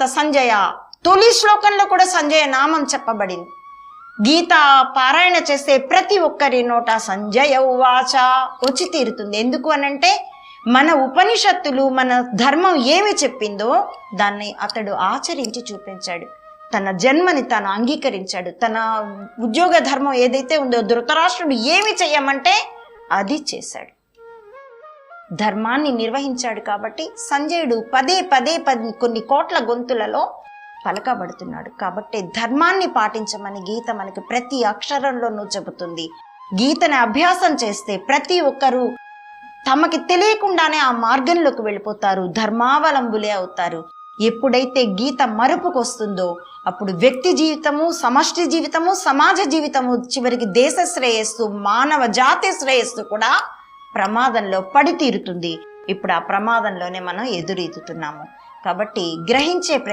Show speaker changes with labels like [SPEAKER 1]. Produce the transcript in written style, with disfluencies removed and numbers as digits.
[SPEAKER 1] సంజయ, తొలి శ్లోకంలో కూడా సంజయ నామం చెప్పబడింది. గీత పారాయణ చేస్తే ప్రతి ఒక్కరి నోట సంజయ ఉవాచ వచ్చి తీరుతుంది. ఎందుకు అనంటే మన ఉపనిషత్తులు మన ధర్మం ఏమి చెప్పిందో దాన్ని అతడు ఆచరించి చూపించాడు. తన జన్మని తాను అంగీకరించాడు. తన ఉద్యోగ ధర్మం ఏదైతే ఉందో ధృతరాష్ట్రుడు ఏమి చెయ్యమంటే అది చేశాడు. ధర్మాన్ని నిర్వహించాడు. కాబట్టి సంజయుడు పదే కొన్ని కోట్ల గొంతులలో పలకబడుతున్నాడు. కాబట్టి ధర్మాన్ని పాటించమని గీత మనకి ప్రతి అక్షరంలోనూ చెబుతుంది. గీతని అభ్యాసం చేస్తే ప్రతి ఒక్కరూ తమకి తెలియకుండానే ఆ మార్గంలోకి వెళ్ళిపోతారు, ధర్మావలంబులే అవుతారు. ఎప్పుడైతే గీత మరుపుకొస్తుందో అప్పుడు వ్యక్తి జీవితము, సమష్టి జీవితము, సమాజ జీవితము, చివరికి దేశ శ్రేయస్సు, మానవ జాతి శ్రేయస్సు కూడా ప్రమాదంలో పడి తీరుతుంది. ఇప్పుడు ఆ ప్రమాదంలోనే మనం ఎదురీదుతున్నాము. కాబట్టి గ్రహించే